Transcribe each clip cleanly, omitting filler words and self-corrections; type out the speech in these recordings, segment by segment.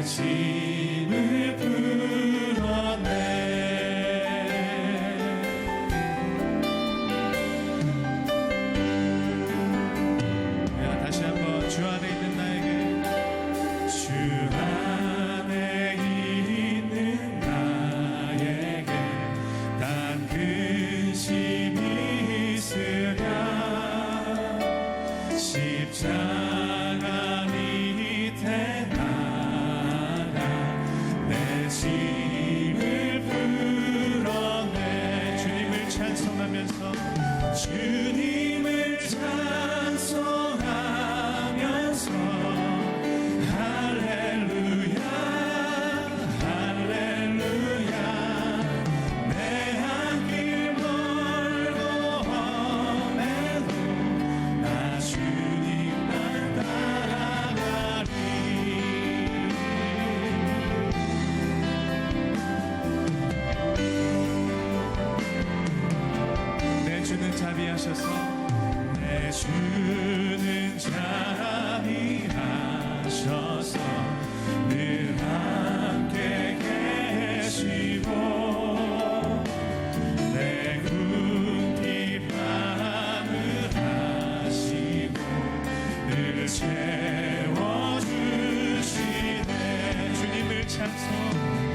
짐을 풀어내. 다시 한번 주 안에 있는 나에게, 주 안에 있는 나에게 단 근심이 있으면 십자가 밑에 나가 내 짐을 풀어내. 주님을 찬송하면서, 주님을 찬송하면서 할렐루야 할렐루야. 내 한 길 멀고 험해도 나 주님만 따라가리. 내 주는 자비하셔서, 내 주는 자비하셔서 늘 함께 계시고 내 궁핍 하시고 늘 채워주시네. 주님을 찬송하면서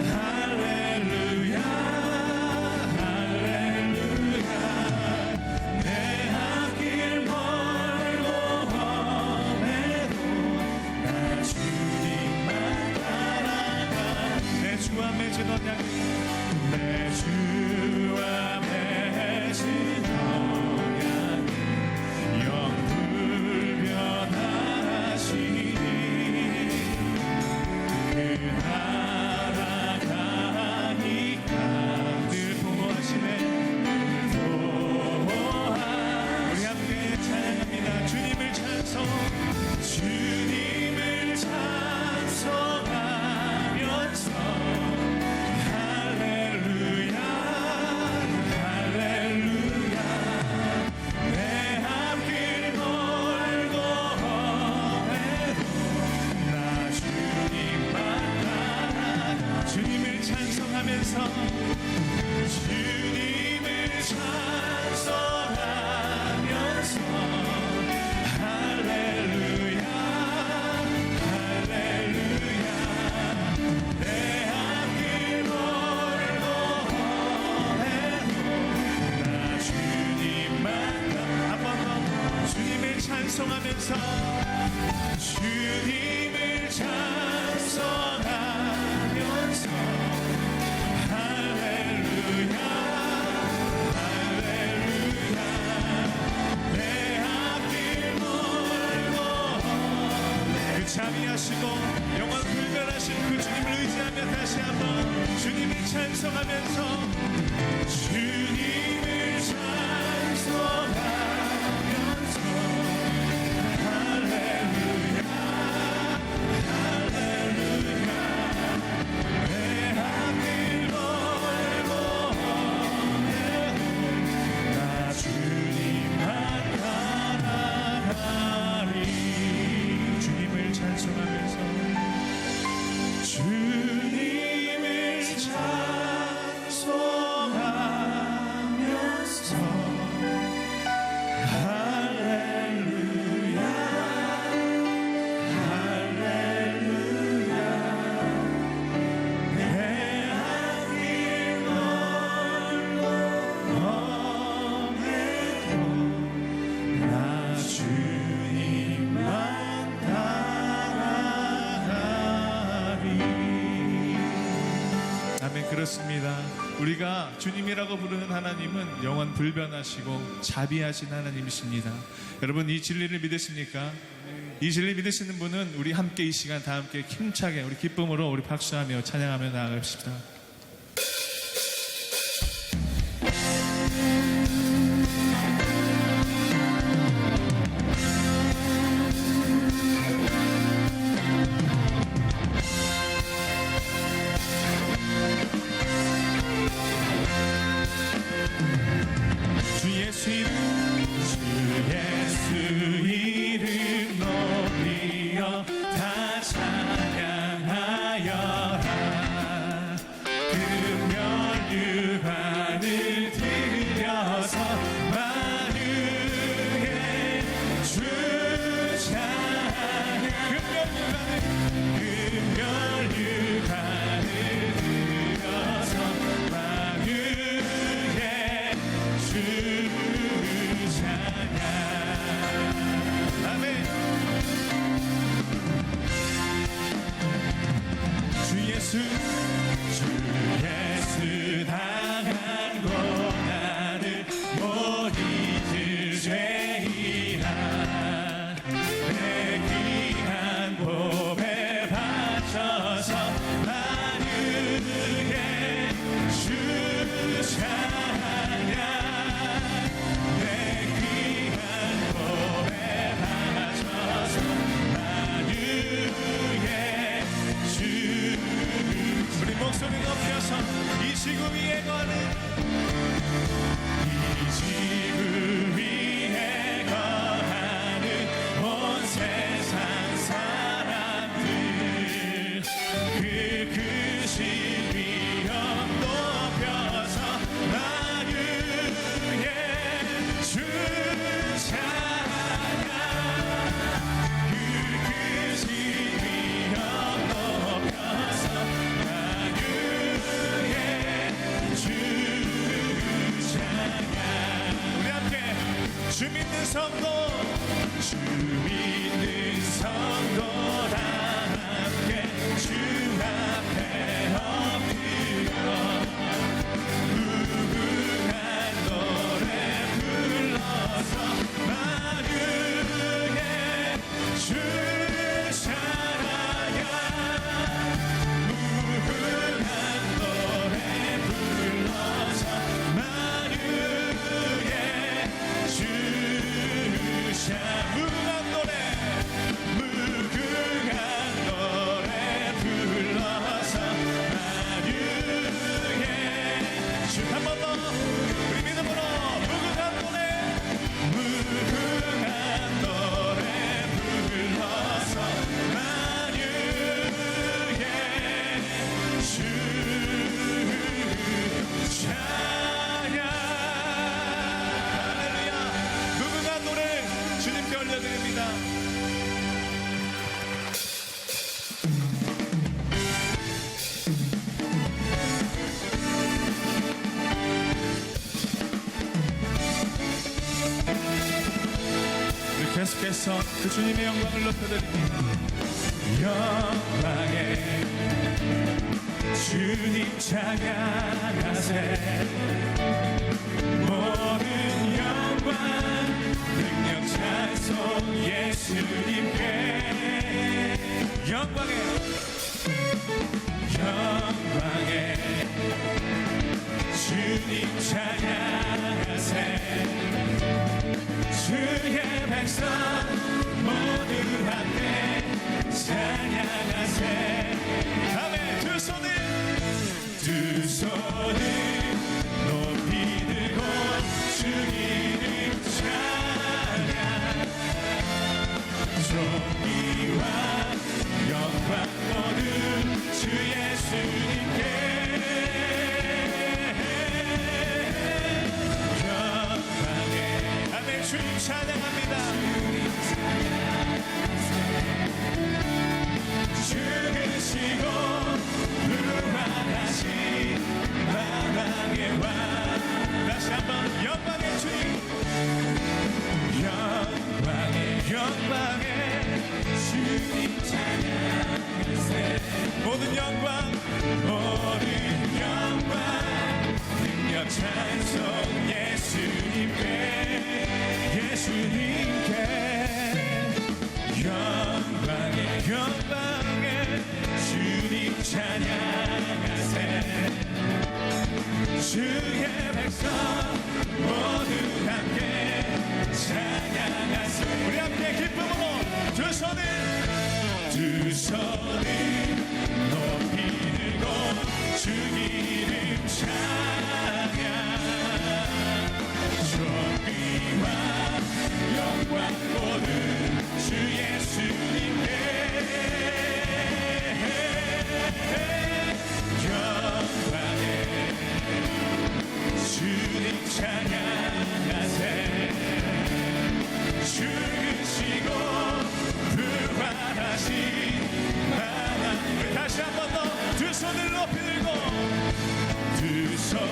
할렐루야 할렐루야. 내 앞길 멀고 험해도 나 주님만 따라가. 내 주와 맺은 언약, 내 주와 맺은 언약이 영불변하시니 그 나라 가니까 늘 보호하시네. 우리 함께 찬양합니다. 주님을 찬송하면서 할렐루야 할렐루야. 내 앞길 멀고 험해도 나 주님만 따라가. 주님을 찬송하면서, 주님을 찬송하면서 할렐루야 할렐루야. 내 앞길 멀고 험해도 나 주님만 따라가. 한 번 더 주님을 찬송하면서, 주님을 찬송하면서 할렐루야 할렐루야. 내 앞길 멀고 그 자비하시고 영원 불변하신 그 주님을 의지하며 다시 한번 주님을 찬송하면서, 주님을 찬송하면서 할렐루야 할렐루야. 내 앞길 멀고 험해도 나 주님만 따라가리. 주님을 찬송하면서, 주님을 찬송하면서 할렐루야 할렐루야. 내 앞길 멀고 험해도 나 주님만 따라가리. 아멘. 그렇습니다. 우리가 주님이라고 부르는 하나님은 영원 불변하시고 자비하신 하나님이십니다. 여러분, 이 진리를 믿으십니까? 이 진리 믿으시는 분은 우리 함께 이 시간 다 함께 힘차게 우리 기쁨으로 우리 박수하며 찬양하며 나아갑시다. 주 예수 이름, 주 믿는 성도 주 믿는 성도 다 함께 주 앞에 엎드려 무궁한 노래 불러서 만유의 주를 찬양하 무궁한 노래 불러서 만유의 주를 무궁한 노래 불러서 만유의 주 한 번 더 우리 믿음으로 무궁한 노래 불러서 만유의 주 찬양 할렐루야 무궁한 노래 주님께 올려드립니다. 우리 계속해서 그 주님의 영광을 높여드립니다. 영광의 주님 찬양하세 모든 영광 능력 찬송 예수님께 영광의 주님 찬양하세 주의 백성 모두 함께 찬양하세 다음에 두 손을 높이 들고 주 이름 찬양 존귀와 영광 모두 주 예수님께 주님 찬양합니다. 죽으시고 부활하신 만왕의 왕 다시 한번 영광의 주님 영광의 주님 찬양하세 모든 영광 능력 찬송 예수님께 영광의 주님 찬양하세 주의 백성 모두 함께 찬양하세 우리 함께 기쁨으로 두 손을 높이 들고 주 이름 찬양 존귀와 영광 모든 주 예수님께 영광의 주님 찬양하세 죽으시고 부활하신 만왕 다시 한 번 더 두 손을 높이 들고 두 손을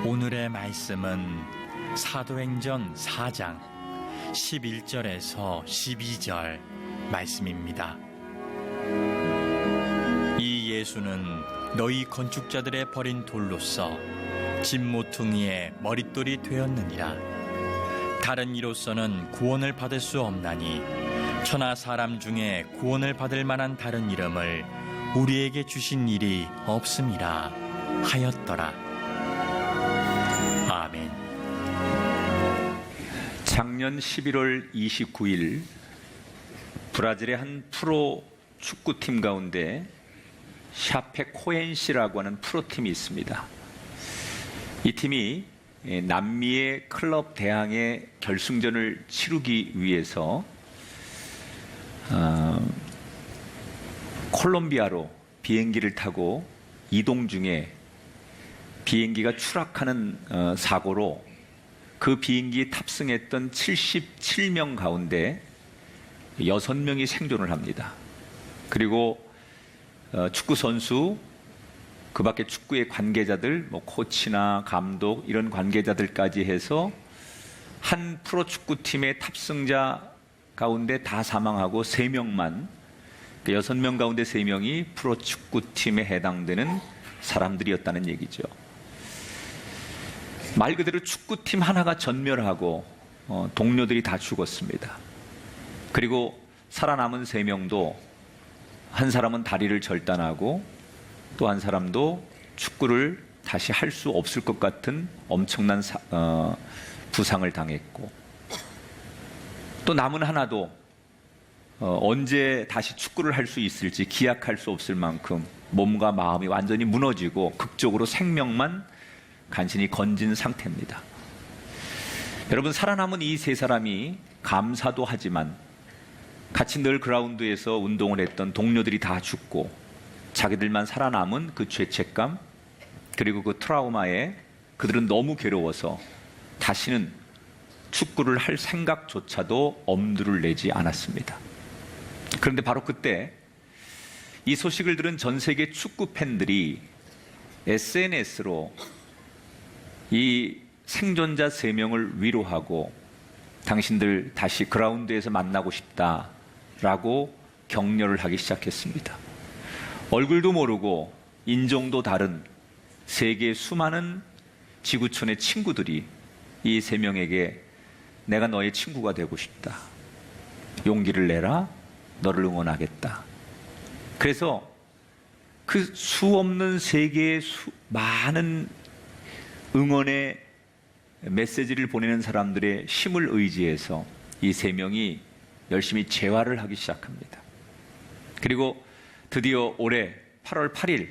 오늘의 말씀은 사도행전 4장 11절에서 12절 말씀입니다. 이 예수는 너희 건축자들의 버린 돌로서 집 모퉁이의 머릿돌이 되었느니라. 다른 이로서는 구원을 받을 수 없나니 천하 사람 중에 구원을 받을 만한 다른 이름을 우리에게 주신 일이 없음이라 하였더라. 아멘. 작년 11월 29일 브라질의 한 프로 축구팀 가운데 샤페코엔시라고 하는 프로팀이 있습니다. 이 팀이 남미의 클럽 대항의 결승전을 치르기 위해서 콜롬비아로 비행기를 타고 이동 중에 비행기가 추락하는 사고로 그 비행기에 탑승했던 77명 가운데 6명이 생존을 합니다. 그리고 축구 선수, 그 밖에 축구의 관계자들, 코치나 감독 이런 관계자들까지 해서 한 프로축구팀의 탑승자 가운데 다 사망하고 3명만, 6명 가운데 3명이 프로축구팀에 해당되는 사람들이었다는 얘기죠. 말 그대로 축구팀 하나가 전멸하고 동료들이 다 죽었습니다. 그리고 살아남은 3명도 한 사람은 다리를 절단하고 또 한 사람도 축구를 다시 할 수 없을 것 같은 엄청난 부상을 당했고, 또 남은 하나도 언제 다시 축구를 할 수 있을지 기약할 수 없을 만큼 몸과 마음이 완전히 무너지고 극적으로 생명만 간신히 건진 상태입니다. 여러분, 살아남은 이 3사람이 감사도 하지만 같이 늘 그라운드에서 운동을 했던 동료들이 다 죽고 자기들만 살아남은 그 죄책감, 그리고 그 트라우마에 그들은 너무 괴로워서 다시는 축구를 할 생각조차도 엄두를 내지 않았습니다. 그런데 바로 그때 이 소식을 들은 전 세계 축구 팬들이 SNS로 이 생존자 3명을 위로하고 당신들 다시 그라운드에서 만나고 싶다라고 격려를 하기 시작했습니다. 얼굴도 모르고 인종도 다른 세계의 수많은 지구촌의 친구들이 이 3명에게 내가 너의 친구가 되고 싶다. 용기를 내라. 너를 응원하겠다. 그래서 그 수 없는 세계의 많은 응원의 메시지를 보내는 사람들의 힘을 의지해서 이 3명이 열심히 재활을 하기 시작합니다. 그리고 드디어 올해 8월 8일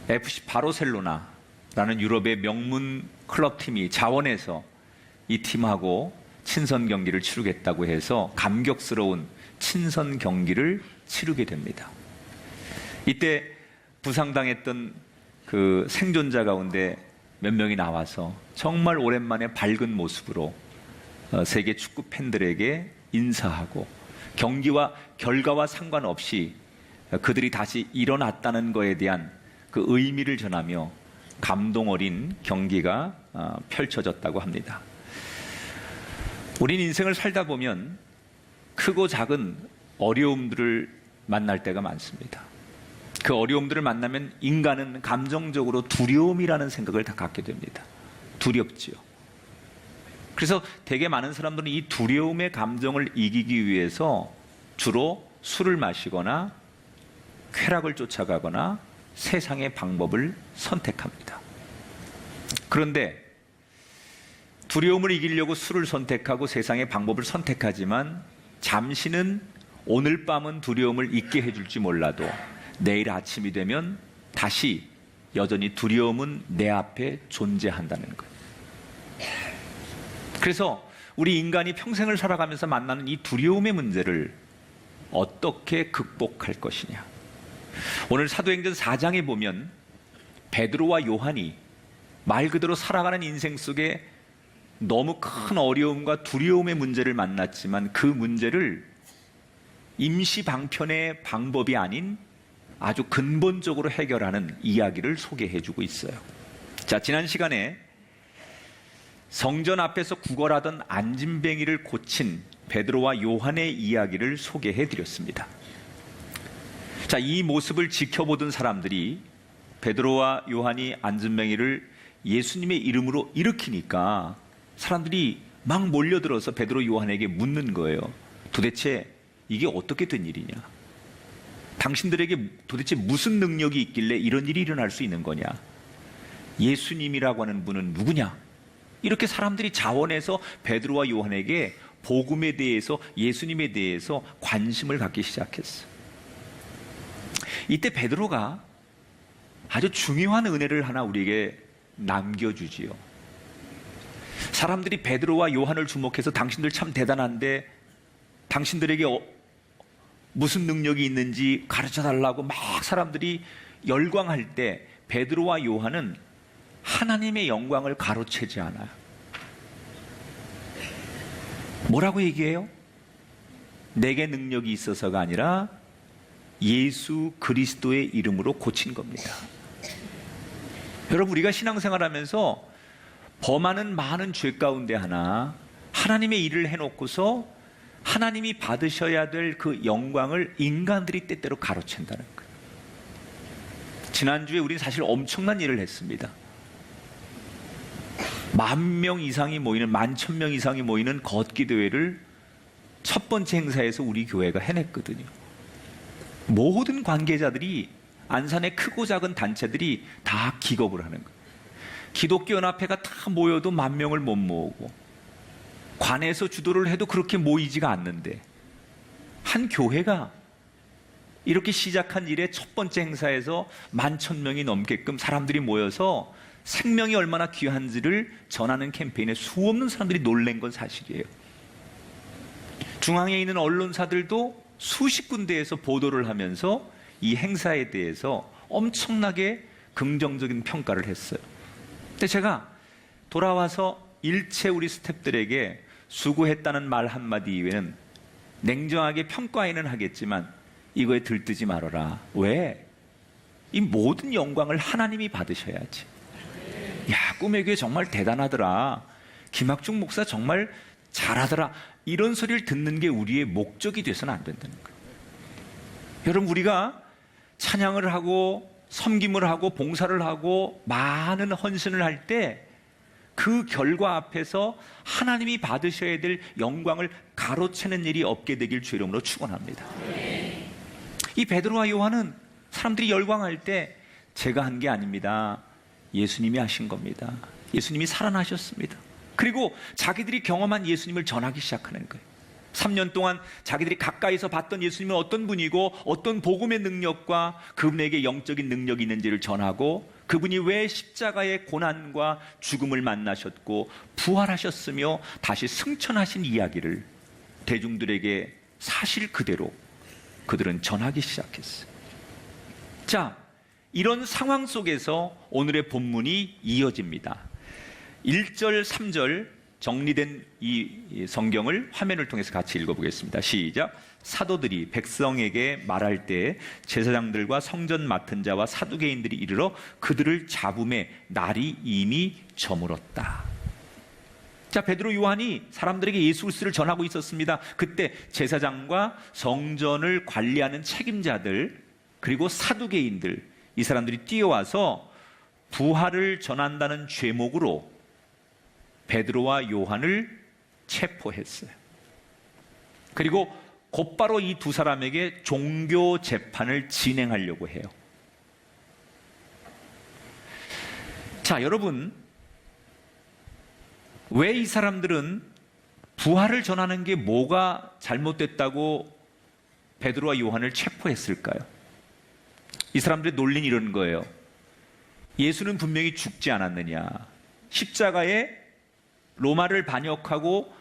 FC 바르셀로나라는 유럽의 명문 클럽팀이 자원해서 이 팀하고 친선 경기를 치르겠다고 해서 감격스러운 친선 경기를 치르게 됩니다. 이때 부상당했던 그 생존자 가운데 몇 명이 나와서 정말 오랜만에 밝은 모습으로 세계 축구 팬들에게 인사하고 경기와 결과와 상관없이 그들이 다시 일어났다는 것에 대한 그 의미를 전하며 감동 어린 경기가 펼쳐졌다고 합니다. 우린 인생을 살다 보면 크고 작은 어려움들을 만날 때가 많습니다. 그 어려움들을 만나면 인간은 감정적으로 두려움이라는 생각을 다 갖게 됩니다. 두렵지요. 그래서 되게 많은 사람들은 이 두려움의 감정을 이기기 위해서 주로 술을 마시거나 쾌락을 쫓아가거나 세상의 방법을 선택합니다. 그런데 두려움을 이기려고 술을 선택하고 세상의 방법을 선택하지만 잠시는 오늘 밤은 두려움을 잊게 해줄지 몰라도 내일 아침이 되면 다시 여전히 두려움은 내 앞에 존재한다는 거예요. 그래서 우리 인간이 평생을 살아가면서 만나는 이 두려움의 문제를 어떻게 극복할 것이냐. 오늘 사도행전 4장에 보면 베드로와 요한이 말 그대로 살아가는 인생 속에 너무 큰 어려움과 두려움의 문제를 만났지만 그 문제를 임시 방편의 방법이 아닌 아주 근본적으로 해결하는 이야기를 소개해주고 있어요. 자, 지난 시간에 성전 앞에서 구걸하던 안진뱅이를 고친 베드로와 요한의 이야기를 소개해드렸습니다. 자, 이 모습을 지켜보던 사람들이 베드로와 요한이 안진뱅이를 예수님의 이름으로 일으키니까 사람들이 막 몰려들어서 베드로 요한에게 묻는 거예요. 도대체 이게 어떻게 된 일이냐? 당신들에게 도대체 무슨 능력이 있길래 이런 일이 일어날 수 있는 거냐? 예수님이라고 하는 분은 누구냐? 이렇게 사람들이 자원해서 베드로와 요한에게 복음에 대해서, 예수님에 대해서 관심을 갖기 시작했어요. 이때 베드로가 아주 중요한 은혜를 하나 우리에게 남겨주지요. 사람들이 베드로와 요한을 주목해서 당신들 참 대단한데 당신들에게 무슨 능력이 있는지 가르쳐달라고 막 사람들이 열광할 때 베드로와 요한은 하나님의 영광을 가로채지 않아요. 뭐라고 얘기해요? 내게 능력이 있어서가 아니라 예수 그리스도의 이름으로 고친 겁니다. 여러분, 우리가 신앙생활하면서 범하는 많은 죄 가운데 하나 하나님의 일을 해놓고서 하나님이 받으셔야 될 그 영광을 인간들이 때때로 가로챈다는 거예요. 지난주에 우리는 사실 엄청난 일을 했습니다. 10,000명 이상이 모이는, 11,000명 이상이 모이는 걷기 대회를 첫 번째 행사에서 우리 교회가 해냈거든요. 모든 관계자들이, 안산의 크고 작은 단체들이 다 기겁을 하는 거예요. 기독교 연합회가 다 모여도 10,000명을 못 모으고 관에서 주도를 해도 그렇게 모이지가 않는데 한 교회가 이렇게 시작한 일의 첫 번째 행사에서 11,000명이 넘게끔 사람들이 모여서 생명이 얼마나 귀한지를 전하는 캠페인에 수없는 사람들이 놀란 건 사실이에요. 중앙에 있는 언론사들도 수십 군데에서 보도를 하면서 이 행사에 대해서 엄청나게 긍정적인 평가를 했어요. 근데 제가 돌아와서 일체 우리 스태프들에게 수고했다는 말 한마디 이외에는 냉정하게 평가에는 하겠지만 이거에 들뜨지 말아라. 왜? 이 모든 영광을 하나님이 받으셔야지. 야, 꿈의 교회 정말 대단하더라. 김학중 목사 정말 잘하더라. 이런 소리를 듣는 게 우리의 목적이 돼서는 안 된다는 거예요. 여러분, 우리가 찬양을 하고 섬김을 하고 봉사를 하고 많은 헌신을 할 때 그 결과 앞에서 하나님이 받으셔야 될 영광을 가로채는 일이 없게 되길 주의 이름으로 축원합니다. 이 베드로와 요한은 사람들이 열광할 때 제가 한 게 아닙니다. 예수님이 하신 겁니다. 예수님이 살아나셨습니다. 그리고 자기들이 경험한 예수님을 전하기 시작하는 거예요. 3년 동안 자기들이 가까이서 봤던 예수님은 어떤 분이고 어떤 복음의 능력과 그분에게 영적인 능력이 있는지를 전하고 그분이 왜 십자가의 고난과 죽음을 만나셨고 부활하셨으며 다시 승천하신 이야기를 대중들에게 사실 그대로 그들은 전하기 시작했어요. 자, 이런 상황 속에서 오늘의 본문이 이어집니다. 1절, 3절 정리된 이 성경을 화면을 통해서 같이 읽어보겠습니다. 시작. 사도들이 백성에게 말할 때 제사장들과 성전 맡은 자와 사두개인들이 이르러 그들을 잡음에 날이 이미 저물었다. 자, 베드로 요한이 사람들에게 예수 그리스도를 전하고 있었습니다. 그때 제사장과 성전을 관리하는 책임자들 그리고 사두개인들, 이 사람들이 뛰어와서 부활을 전한다는 죄목으로 베드로와 요한을 체포했어요. 그리고 곧바로 이 두 사람에게 종교 재판을 진행하려고 해요. 자, 여러분, 왜 이 사람들은 부활을 전하는 게 뭐가 잘못됐다고 베드로와 요한을 체포했을까요? 이 사람들의 논리는 이런 거예요. 예수는 분명히 죽지 않았느냐. 십자가에 로마를 반역하고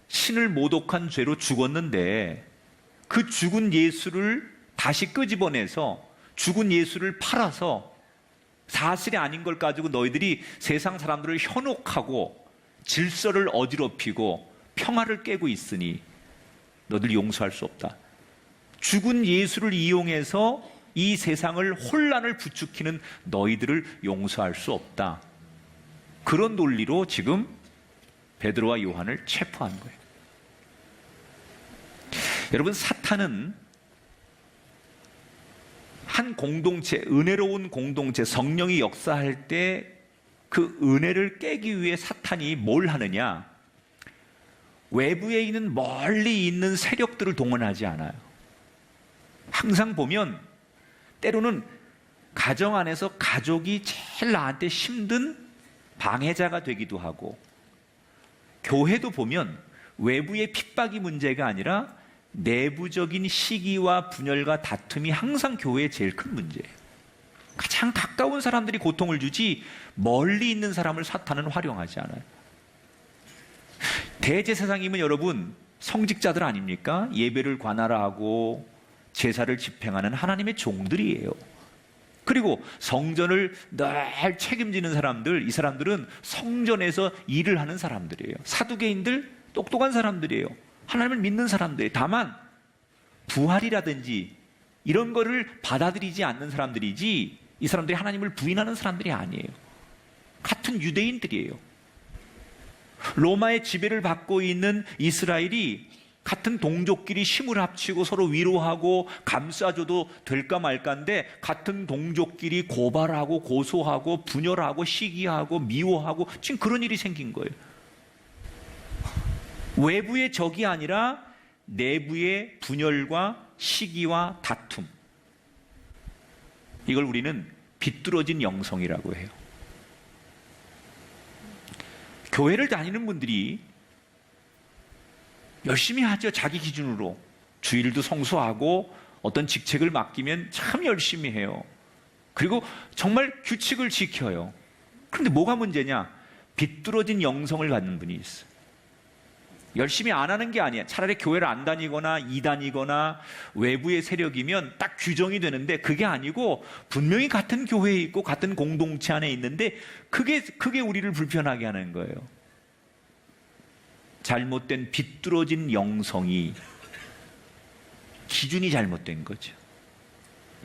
신을 모독한 죄로 죽었는데 그 죽은 예수를 다시 끄집어내서 죽은 예수를 팔아서 사실이 아닌 걸 가지고 너희들이 세상 사람들을 현혹하고 질서를 어지럽히고 평화를 깨고 있으니 너희들 용서할 수 없다. 죽은 예수를 이용해서 이 세상을 혼란을 부추기는 너희들을 용서할 수 없다. 그런 논리로 지금 베드로와 요한을 체포한 거예요. 여러분, 사탄은 한 공동체, 은혜로운 공동체, 성령이 역사할 때 그 은혜를 깨기 위해 사탄이 뭘 하느냐? 외부에 있는 멀리 있는 세력들을 동원하지 않아요. 항상 보면 때로는 가정 안에서 가족이 제일 나한테 힘든 방해자가 되기도 하고, 교회도 보면 외부의 핍박이 문제가 아니라 내부적인 시기와 분열과 다툼이 항상 교회의 제일 큰 문제예요. 가장 가까운 사람들이 고통을 주지 멀리 있는 사람을 사탄은 활용하지 않아요. 대제사장이면 여러분 성직자들 아닙니까? 예배를 관할하고 제사를 집행하는 하나님의 종들이에요. 그리고 성전을 늘 책임지는 사람들, 이 사람들은 성전에서 일을 하는 사람들이에요. 사두개인들 똑똑한 사람들이에요. 하나님을 믿는 사람들이에요. 다만 부활이라든지 이런 거를 받아들이지 않는 사람들이지 이 사람들이 하나님을 부인하는 사람들이 아니에요. 같은 유대인들이에요. 로마의 지배를 받고 있는 이스라엘이 같은 동족끼리 힘을 합치고 서로 위로하고 감싸줘도 될까 말까인데 같은 동족끼리 고발하고 고소하고 분열하고 시기하고 미워하고 지금 그런 일이 생긴 거예요. 외부의 적이 아니라 내부의 분열과 시기와 다툼. 이걸 우리는 비뚤어진 영성이라고 해요. 교회를 다니는 분들이 열심히 하죠. 자기 기준으로. 주일도 성수하고 어떤 직책을 맡기면 참 열심히 해요. 그리고 정말 규칙을 지켜요. 그런데 뭐가 문제냐? 비뚤어진 영성을 갖는 분이 있어요. 열심히 안 하는 게 아니야. 차라리 교회를 안 다니거나 이단이거나 외부의 세력이면 딱 규정이 되는데 그게 아니고 분명히 같은 교회에 있고 같은 공동체 안에 있는데 그게 우리를 불편하게 하는 거예요. 잘못된 비뚤어진 영성이 기준이 잘못된 거죠.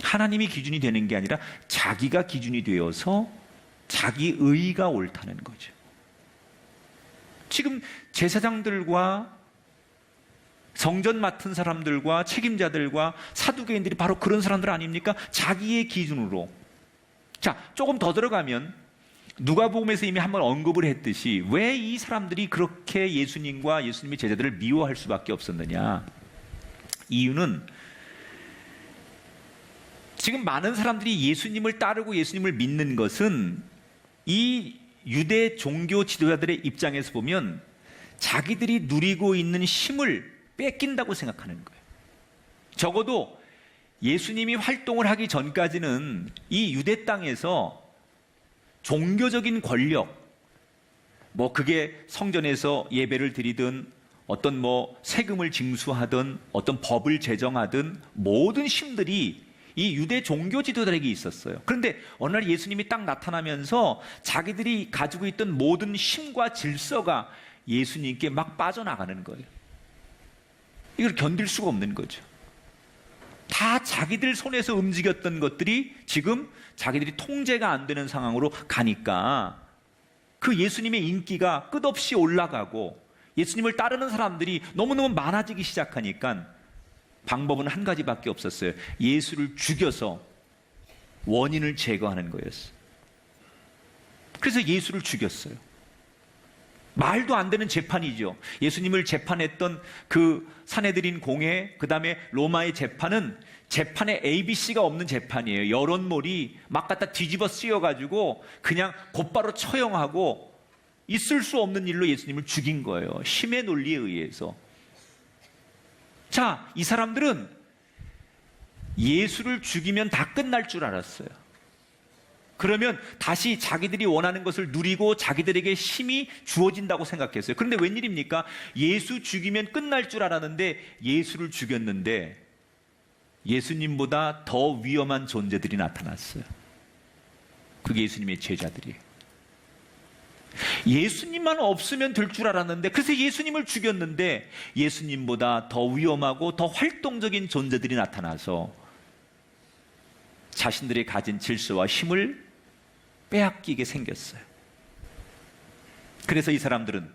하나님이 기준이 되는 게 아니라 자기가 기준이 되어서 자기 의가 옳다는 거죠. 지금 제사장들과 성전 맡은 사람들과 책임자들과 사두개인들이 바로 그런 사람들 아닙니까? 자기의 기준으로. 자, 조금 더 들어가면 누가복음에서 이미 한번 언급을 했듯이 왜 이 사람들이 그렇게 예수님과 예수님의 제자들을 미워할 수밖에 없었느냐? 이유는 지금 많은 사람들이 예수님을 따르고 예수님을 믿는 것은 이 유대 종교 지도자들의 입장에서 보면 자기들이 누리고 있는 힘을 뺏긴다고 생각하는 거예요. 적어도 예수님이 활동을 하기 전까지는 이 유대 땅에서 종교적인 권력, 그게 성전에서 예배를 드리든 어떤 세금을 징수하든 어떤 법을 제정하든 모든 힘들이 이 유대 종교 지도자에게 있었어요. 그런데 어느 날 예수님이 딱 나타나면서 자기들이 가지고 있던 모든 힘과 질서가 예수님께 막 빠져나가는 거예요. 이걸 견딜 수가 없는 거죠. 다 자기들 손에서 움직였던 것들이 지금 자기들이 통제가 안 되는 상황으로 가니까 그 예수님의 인기가 끝없이 올라가고 예수님을 따르는 사람들이 너무너무 많아지기 시작하니까 방법은 한 가지밖에 없었어요. 예수를 죽여서 원인을 제거하는 거였어요. 그래서 예수를 죽였어요. 말도 안 되는 재판이죠. 예수님을 재판했던 그 산헤드린 공회, 그 다음에 로마의 재판은 재판에 ABC가 없는 재판이에요. 여론몰이 막 갖다 뒤집어 쓰여가지고 그냥 곧바로 처형하고 있을 수 없는 일로 예수님을 죽인 거예요. 힘의 논리에 의해서. 자, 이 사람들은 예수를 죽이면 다 끝날 줄 알았어요. 그러면 다시 자기들이 원하는 것을 누리고 자기들에게 힘이 주어진다고 생각했어요. 그런데 웬일입니까? 예수 죽이면 끝날 줄 알았는데 예수를 죽였는데 예수님보다 더 위험한 존재들이 나타났어요. 그게 예수님의 제자들이에요. 예수님만 없으면 될 줄 알았는데 그래서 예수님을 죽였는데 예수님보다 더 위험하고 더 활동적인 존재들이 나타나서 자신들이 가진 질서와 힘을 빼앗기게 생겼어요. 그래서 이 사람들은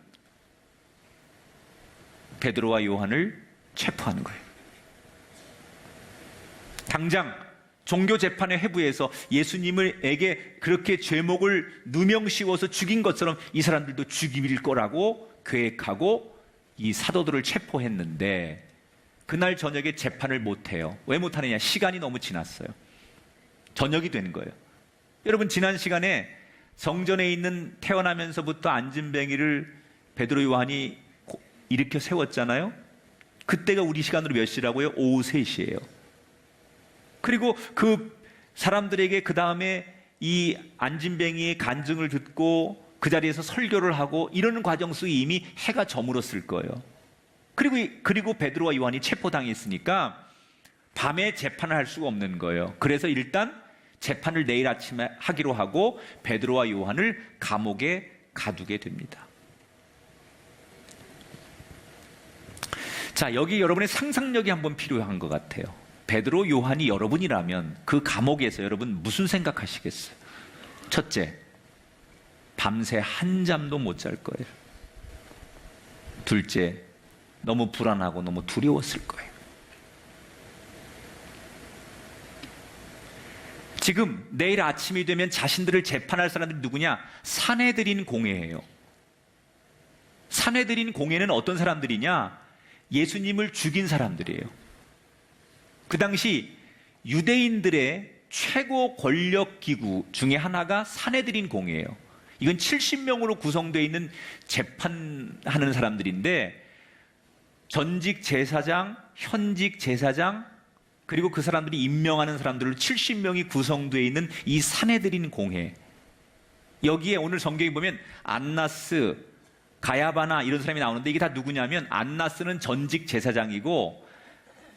베드로와 요한을 체포하는 거예요. 당장 종교재판의 회부에서 예수님에게 그렇게 죄목을 누명 씌워서 죽인 것처럼 이 사람들도 죽일 거라고 계획하고 이 사도들을 체포했는데 그날 저녁에 재판을 못해요. 왜 못하느냐? 시간이 너무 지났어요. 저녁이 된 거예요. 여러분, 지난 시간에 성전에 있는 태어나면서부터 앉은뱅이를 베드로 요한이 일으켜 세웠잖아요. 그때가 우리 시간으로 몇 시라고요? 오후 3시예요. 그리고 그 사람들에게 그 다음에 이 앉은뱅이의 간증을 듣고 그 자리에서 설교를 하고 이러는 과정 속에 이미 해가 저물었을 거예요. 그리고 베드로와 요한이 체포당했으니까 밤에 재판을 할 수가 없는 거예요. 그래서 일단 재판을 내일 아침에 하기로 하고 베드로와 요한을 감옥에 가두게 됩니다. 자, 여기 여러분의 상상력이 한번 필요한 것 같아요. 베드로, 요한이 여러분이라면 그 감옥에서 여러분 무슨 생각하시겠어요? 첫째, 밤새 한잠도 못 잘 거예요. 둘째, 너무 불안하고 너무 두려웠을 거예요. 지금 내일 아침이 되면 자신들을 재판할 사람들이 누구냐? 산헤드린 공회예요. 산헤드린 공회는 어떤 사람들이냐? 예수님을 죽인 사람들이에요. 그 당시 유대인들의 최고 권력 기구 중에 하나가 산헤드린 공회예요. 이건 70명으로 구성되어 있는 재판하는 사람들인데 전직 제사장, 현직 제사장, 그리고 그 사람들이 임명하는 사람들로 70명이 구성되어 있는 이 산헤드린 공회. 여기에 오늘 성경에 보면 안나스, 가야바나 이런 사람이 나오는데 이게 다 누구냐면 안나스는 전직 제사장이고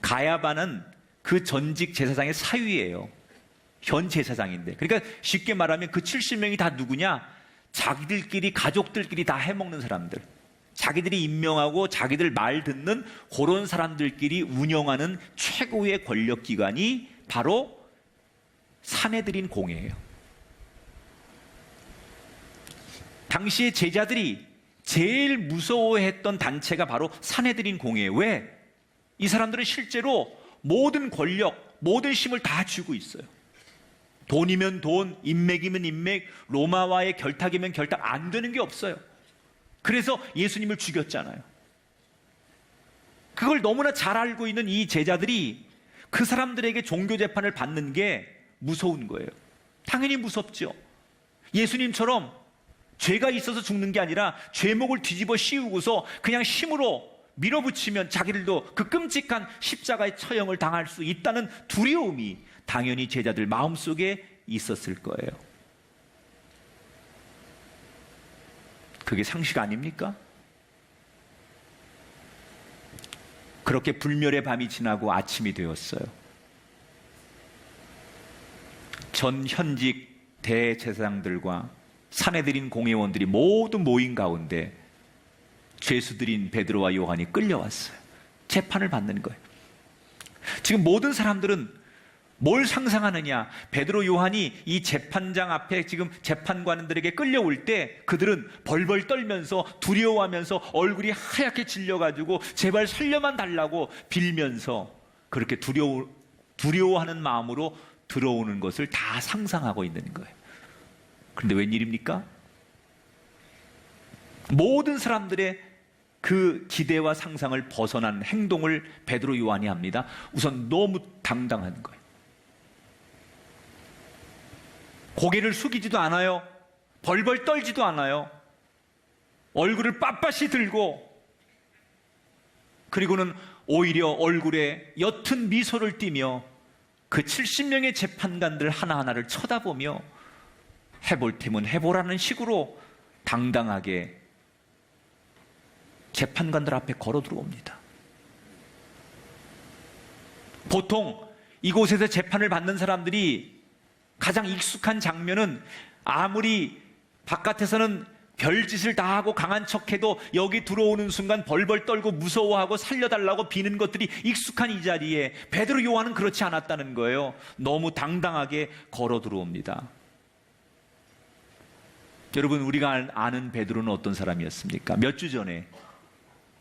가야바는 그 전직 제사장의 사위예요. 현 제사장인데. 그러니까 쉽게 말하면 그 70명이 다 누구냐? 자기들끼리 가족들끼리 다 해먹는 사람들. 자기들이 임명하고 자기들 말 듣는 그런 사람들끼리 운영하는 최고의 권력기관이 바로 산헤드린 공회예요. 당시에 제자들이 제일 무서워했던 단체가 바로 산헤드린 공회예요. 왜? 이 사람들은 실제로 모든 권력, 모든 힘을 다 쥐고 있어요. 돈이면 돈, 인맥이면 인맥, 로마와의 결탁이면 결탁, 안 되는 게 없어요. 그래서 예수님을 죽였잖아요. 그걸 너무나 잘 알고 있는 이 제자들이 그 사람들에게 종교 재판을 받는 게 무서운 거예요. 당연히 무섭죠. 예수님처럼 죄가 있어서 죽는 게 아니라 죄목을 뒤집어 씌우고서 그냥 힘으로 밀어붙이면 자기들도 그 끔찍한 십자가의 처형을 당할 수 있다는 두려움이 당연히 제자들 마음속에 있었을 거예요. 그게 상식 아닙니까? 그렇게 불멸의 밤이 지나고 아침이 되었어요. 전 현직 대제사장들과 산헤드린 공회원들이 모두 모인 가운데 죄수들인 베드로와 요한이 끌려왔어요. 재판을 받는 거예요. 지금 모든 사람들은 뭘 상상하느냐? 베드로, 요한이 이 재판장 앞에 지금 재판관들에게 끌려올 때 그들은 벌벌 떨면서 두려워하면서 얼굴이 하얗게 질려가지고 제발 살려만 달라고 빌면서 그렇게 두려워하는 마음으로 들어오는 것을 다 상상하고 있는 거예요. 그런데 웬일입니까? 모든 사람들의 그 기대와 상상을 벗어난 행동을 베드로, 요한이 합니다. 우선 너무 당당한 거예요. 고개를 숙이지도 않아요. 벌벌 떨지도 않아요. 얼굴을 빳빳이 들고, 그리고는 오히려 얼굴에 옅은 미소를 띠며 그 70명의 재판관들 하나하나를 쳐다보며 해볼 테면 해보라는 식으로 당당하게 재판관들 앞에 걸어 들어옵니다. 보통 이곳에서 재판을 받는 사람들이 가장 익숙한 장면은 아무리 바깥에서는 별짓을 다 하고 강한 척해도 여기 들어오는 순간 벌벌 떨고 무서워하고 살려달라고 비는 것들이 익숙한 이 자리에 베드로, 요한은 그렇지 않았다는 거예요. 너무 당당하게 걸어 들어옵니다. 여러분, 우리가 아는 베드로는 어떤 사람이었습니까? 몇 주 전에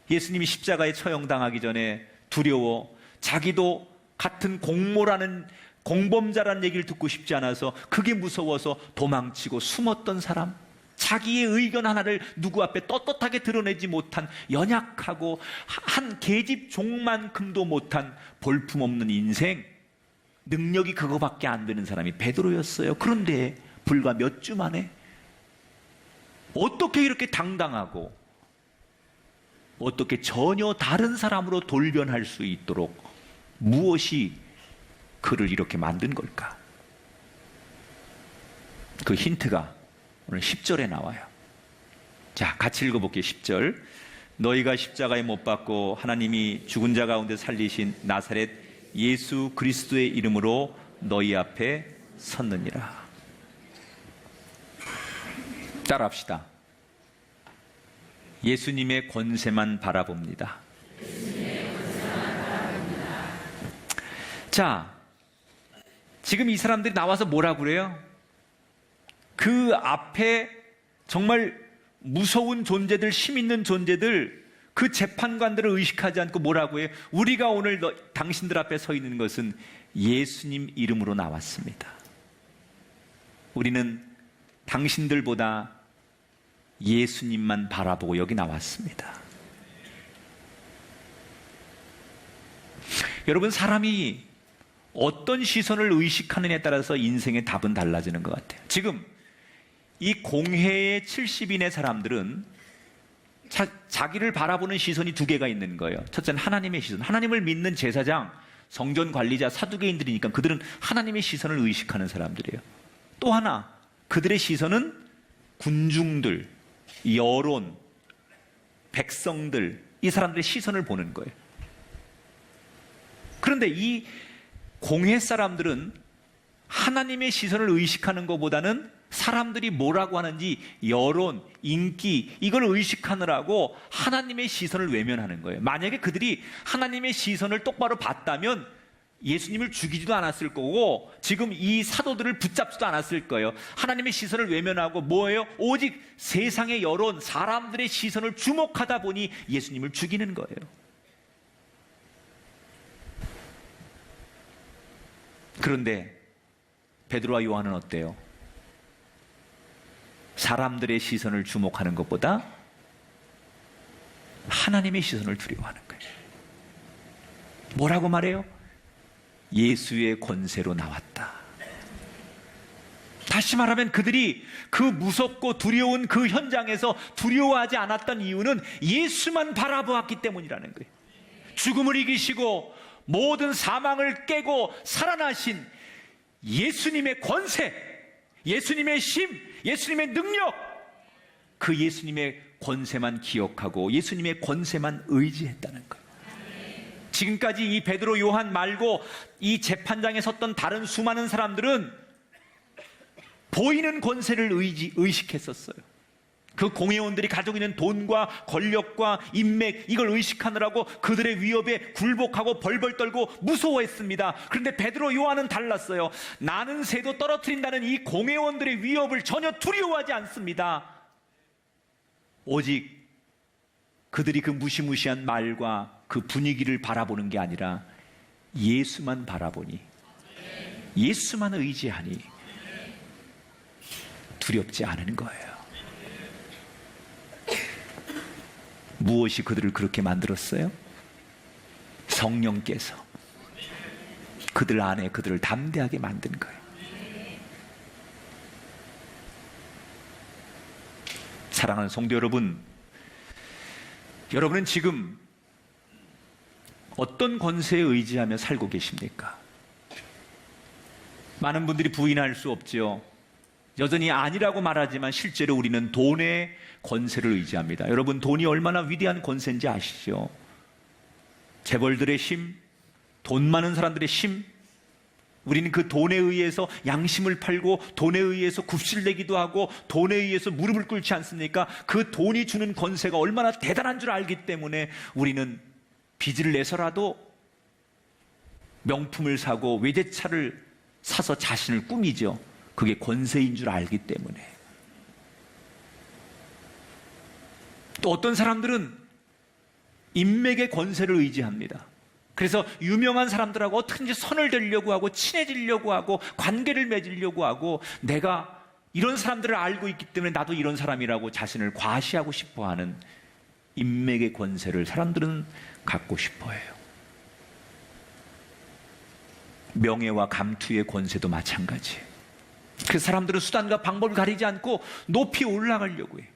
예수님이 십자가에 처형당하기 전에 두려워 자기도 같은 공범자라는 얘기를 듣고 싶지 않아서 그게 무서워서 도망치고 숨었던 사람, 자기의 의견 하나를 누구 앞에 떳떳하게 드러내지 못한 연약하고 한 계집 종만큼도 못한 볼품없는 인생, 능력이 그거밖에 안 되는 사람이 베드로였어요. 그런데 불과 몇 주 만에 어떻게 이렇게 당당하고 어떻게 전혀 다른 사람으로 돌변할 수 있도록 무엇이 그를 이렇게 만든 걸까? 그 힌트가 오늘 10절에 나와요. 자, 같이 읽어볼게요. 10절. 너희가 십자가에 못 박고 하나님이 죽은 자 가운데 살리신 나사렛 예수 그리스도의 이름으로 너희 앞에 섰느니라. 따라합시다. 예수님의 권세만 바라봅니다. 자, 지금 이 사람들이 나와서 뭐라고 그래요? 그 앞에 정말 무서운 존재들, 힘 있는 존재들, 그 재판관들을 의식하지 않고 뭐라고 해요? 우리가 오늘 당신들 앞에 서 있는 것은 예수님 이름으로 나왔습니다. 우리는 당신들보다 예수님만 바라보고 여기 나왔습니다. 여러분, 사람이 어떤 시선을 의식하느냐에 따라서 인생의 답은 달라지는 것 같아요. 지금 이 공회의 70인의 사람들은 자기를 바라보는 시선이 두 개가 있는 거예요. 첫째는 하나님의 시선. 하나님을 믿는 제사장, 성전 관리자, 사두개인들이니까 그들은 하나님의 시선을 의식하는 사람들이에요. 또 하나, 그들의 시선은 군중들, 여론, 백성들, 이 사람들의 시선을 보는 거예요. 그런데 이 공회 사람들은 하나님의 시선을 의식하는 것보다는 사람들이 뭐라고 하는지 여론, 인기 이걸 의식하느라고 하나님의 시선을 외면하는 거예요. 만약에 그들이 하나님의 시선을 똑바로 봤다면 예수님을 죽이지도 않았을 거고 지금 이 사도들을 붙잡지도 않았을 거예요. 하나님의 시선을 외면하고 뭐예요? 오직 세상의 여론, 사람들의 시선을 주목하다 보니 예수님을 죽이는 거예요. 그런데 베드로와 요한은 어때요? 사람들의 시선을 주목하는 것보다 하나님의 시선을 두려워하는 거예요. 뭐라고 말해요? 예수의 권세로 나왔다. 다시 말하면 그들이 그 무섭고 두려운 그 현장에서 두려워하지 않았던 이유는 예수만 바라보았기 때문이라는 거예요. 죽음을 이기시고 모든 사망을 깨고 살아나신 예수님의 권세, 예수님의 심, 예수님의 능력, 그 예수님의 권세만 기억하고 예수님의 권세만 의지했다는 거예요. 지금까지 이 베드로, 요한 말고 이 재판장에 섰던 다른 수많은 사람들은 보이는 권세를 의식했었어요. 그 공회원들이 가지고 있는 돈과 권력과 인맥 이걸 의식하느라고 그들의 위협에 굴복하고 벌벌 떨고 무서워했습니다. 그런데 베드로, 요한은 달랐어요. 나는 새도 떨어뜨린다는 이 공회원들의 위협을 전혀 두려워하지 않습니다. 오직 그들이 그 무시무시한 말과 그 분위기를 바라보는 게 아니라 예수만 바라보니, 예수만 의지하니 두렵지 않은 거예요. 무엇이 그들을 그렇게 만들었어요? 성령께서 그들 안에 그들을 담대하게 만든 거예요. 사랑하는 성도 여러분, 여러분은 지금 어떤 권세에 의지하며 살고 계십니까? 많은 분들이 부인할 수 없죠. 여전히 아니라고 말하지만 실제로 우리는 돈의 권세를 의지합니다. 여러분, 돈이 얼마나 위대한 권세인지 아시죠? 재벌들의 힘, 돈 많은 사람들의 힘, 우리는 그 돈에 의해서 양심을 팔고 돈에 의해서 굽실내기도 하고 돈에 의해서 무릎을 꿇지 않습니까? 그 돈이 주는 권세가 얼마나 대단한 줄 알기 때문에 우리는 빚을 내서라도 명품을 사고 외제차를 사서 자신을 꾸미죠. 그게 권세인 줄 알기 때문에. 또 어떤 사람들은 인맥의 권세를 의지합니다. 그래서 유명한 사람들하고 어떻게든지 선을 들려고 하고 친해지려고 하고 관계를 맺으려고 하고 내가 이런 사람들을 알고 있기 때문에 나도 이런 사람이라고 자신을 과시하고 싶어하는 인맥의 권세를 사람들은 갖고 싶어해요. 명예와 감투의 권세도 마찬가지예요. 그 사람들은 수단과 방법을 가리지 않고 높이 올라가려고 해요.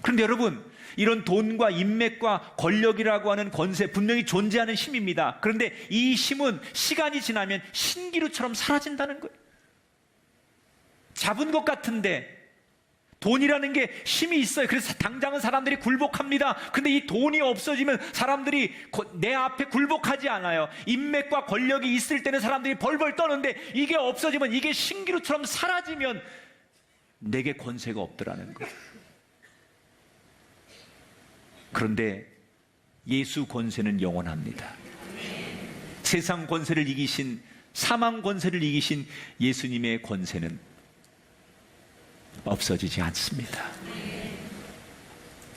그런데 여러분, 이런 돈과 인맥과 권력이라고 하는 권세 분명히 존재하는 힘입니다. 그런데 이 힘은 시간이 지나면 신기루처럼 사라진다는 거예요. 잡은 것 같은데 돈이라는 게 힘이 있어요. 그래서 당장은 사람들이 굴복합니다. 근데 이 돈이 없어지면 사람들이 내 앞에 굴복하지 않아요. 인맥과 권력이 있을 때는 사람들이 벌벌 떠는데 이게 없어지면, 이게 신기루처럼 사라지면 내게 권세가 없더라는 거예요. 그런데 예수 권세는 영원합니다. 세상 권세를 이기신, 사망 권세를 이기신 예수님의 권세는 없어지지 않습니다.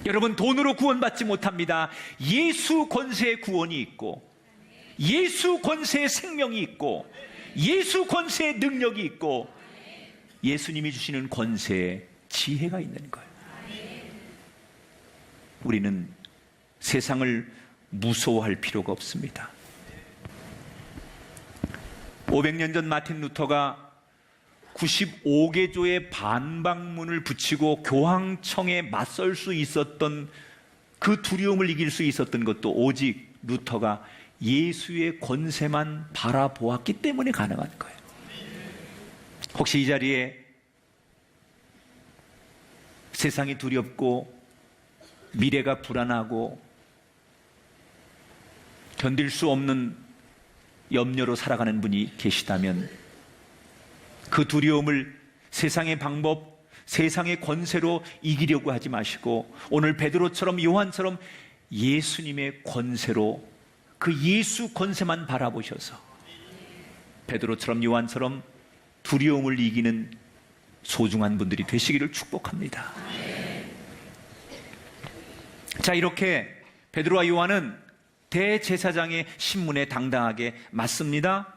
여러분, 돈으로 구원받지 못합니다. 예수 권세의 구원이 있고, 예수 권세의 생명이 있고, 예수 권세의 능력이 있고, 예수님이 주시는 권세의 지혜가 있는 거예요. 우리는 세상을 무서워할 필요가 없습니다. 500년 전 마틴 루터가 95개조의 반박문을 붙이고 교황청에 맞설 수 있었던 그 두려움을 이길 수 있었던 것도 오직 루터가 예수의 권세만 바라보았기 때문에 가능한 거예요. 혹시 이 자리에 세상이 두렵고 미래가 불안하고 견딜 수 없는 염려로 살아가는 분이 계시다면 그 두려움을 세상의 방법, 세상의 권세로 이기려고 하지 마시고 오늘 베드로처럼 요한처럼 예수님의 권세로 그 예수 권세만 바라보셔서 베드로처럼 요한처럼 두려움을 이기는 소중한 분들이 되시기를 축복합니다. 자, 이렇게 베드로와 요한은 대제사장의 신문에 당당하게 맞습니다.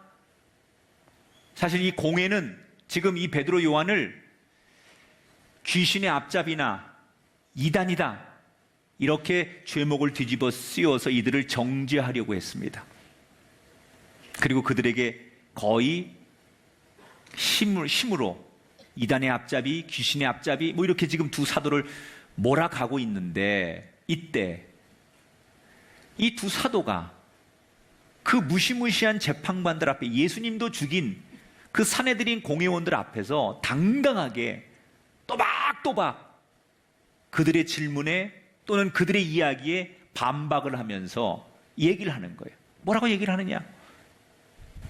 사실 이 공회는 지금 이 베드로 요한을 귀신의 앞잡이나 이단이다 이렇게 죄목을 뒤집어 씌워서 이들을 정죄하려고 했습니다. 그리고 그들에게 거의 힘으로 이단의 앞잡이, 귀신의 앞잡이 뭐 이렇게 지금 두 사도를 몰아가고 있는데 이때 이 두 사도가 그 무시무시한 재판관들 앞에 예수님도 죽인 그 사내들인 공회원들 앞에서 당당하게 또박또박 그들의 질문에 또는 그들의 이야기에 반박을 하면서 얘기를 하는 거예요. 뭐라고 얘기를 하느냐?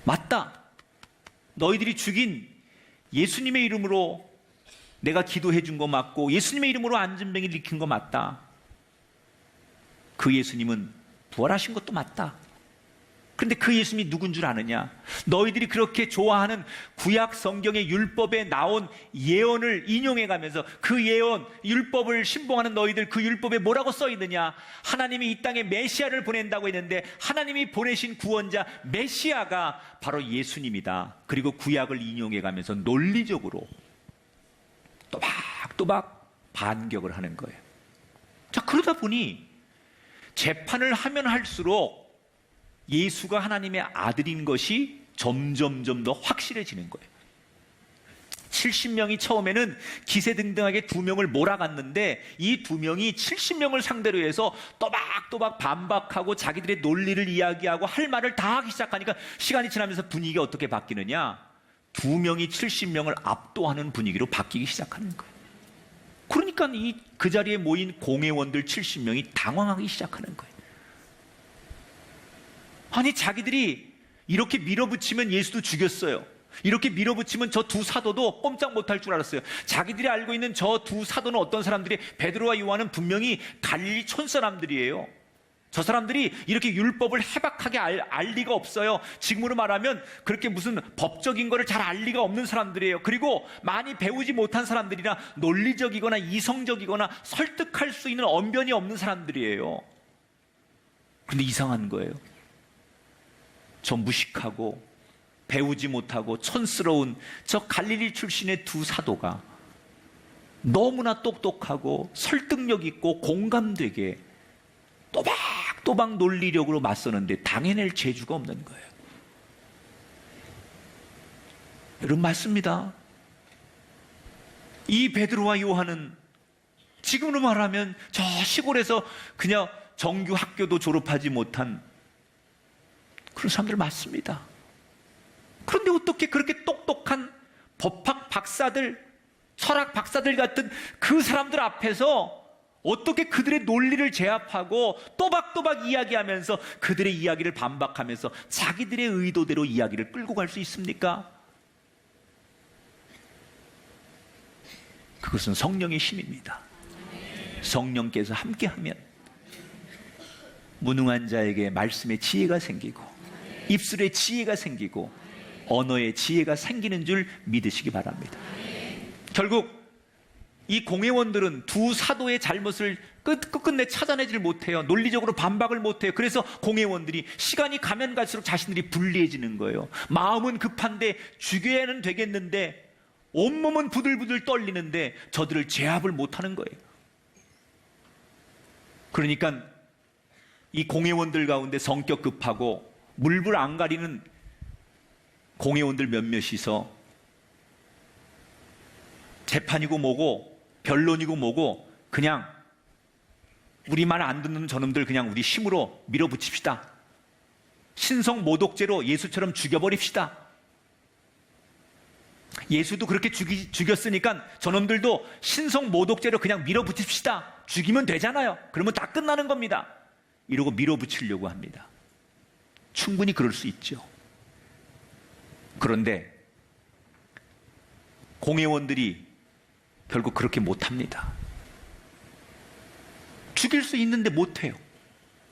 맞다. 너희들이 죽인 예수님의 이름으로 내가 기도해 준 거 맞고 예수님의 이름으로 안전병을 일으킨 거 맞다. 그 예수님은 부활하신 것도 맞다. 그런데 그 예수님이 누군 줄 아느냐? 너희들이 그렇게 좋아하는 구약 성경의 율법에 나온 예언을 인용해 가면서 그 예언, 율법을 신봉하는 너희들 그 율법에 뭐라고 써 있느냐? 하나님이 이 땅에 메시아를 보낸다고 했는데 하나님이 보내신 구원자 메시아가 바로 예수님이다. 그리고 구약을 인용해 가면서 논리적으로 또박또박 반격을 하는 거예요. 자, 그러다 보니 재판을 하면 할수록 예수가 하나님의 아들인 것이 점점점 더 확실해지는 거예요. 70명이 처음에는 기세등등하게 2명을 몰아갔는데 이 2명이 70명을 상대로 해서 또박또박 반박하고 자기들의 논리를 이야기하고 할 말을 다 하기 시작하니까 시간이 지나면서 분위기가 어떻게 바뀌느냐? 2명이 70명을 압도하는 분위기로 바뀌기 시작하는 거예요. 그러니까 그 자리에 모인 공회원들 70명이 당황하기 시작하는 거예요. 아니, 자기들이 이렇게 밀어붙이면 예수도 죽였어요. 이렇게 밀어붙이면 저 두 사도도 꼼짝 못할 줄 알았어요. 자기들이 알고 있는 저 두 사도는 어떤 사람들이, 베드로와 요한은 분명히 갈릴리 촌사람들이에요. 저 사람들이 이렇게 율법을 해박하게 알 리가 없어요. 지금으로 말하면 그렇게 무슨 법적인 거를 잘 알 리가 없는 사람들이에요. 그리고 많이 배우지 못한 사람들이나 논리적이거나 이성적이거나 설득할 수 있는 언변이 없는 사람들이에요. 근데 이상한 거예요. 저 무식하고 배우지 못하고 촌스러운 저 갈릴리 출신의 두 사도가 너무나 똑똑하고 설득력 있고 공감되게 또박또박 논리력으로 맞서는데 당해낼 재주가 없는 거예요. 여러분, 맞습니다. 이 베드로와 요한은 지금으로 말하면 저 시골에서 그냥 정규 학교도 졸업하지 못한 그런 사람들 맞습니다. 그런데 어떻게 그렇게 똑똑한 법학 박사들, 철학 박사들 같은 그 사람들 앞에서 어떻게 그들의 논리를 제압하고 또박또박 이야기하면서 그들의 이야기를 반박하면서 자기들의 의도대로 이야기를 끌고 갈 수 있습니까? 그것은 성령의 힘입니다. 성령께서 함께하면 무능한 자에게 말씀의 지혜가 생기고 입술에 지혜가 생기고 언어에 지혜가 생기는 줄 믿으시기 바랍니다. 결국 이 공회원들은 두 사도의 잘못을 끝끝내 찾아내질 못해요. 논리적으로 반박을 못해요. 그래서 공회원들이 시간이 가면 갈수록 자신들이 불리해지는 거예요. 마음은 급한데 죽여야는 되겠는데 온몸은 부들부들 떨리는데 저들을 제압을 못하는 거예요. 그러니까 이 공회원들 가운데 성격 급하고 물불 안 가리는 공회원들 몇몇이서 재판이고 뭐고 변론이고 뭐고 그냥 우리 말 안 듣는 저놈들 그냥 우리 힘으로 밀어붙입시다. 신성 모독죄로 예수처럼 죽여버립시다. 예수도 그렇게 죽였으니까 저놈들도 신성 모독죄로 그냥 밀어붙입시다. 죽이면 되잖아요. 그러면 다 끝나는 겁니다. 이러고 밀어붙이려고 합니다. 충분히 그럴 수 있죠. 그런데 공회원들이 결국 그렇게 못합니다. 죽일 수 있는데 못해요.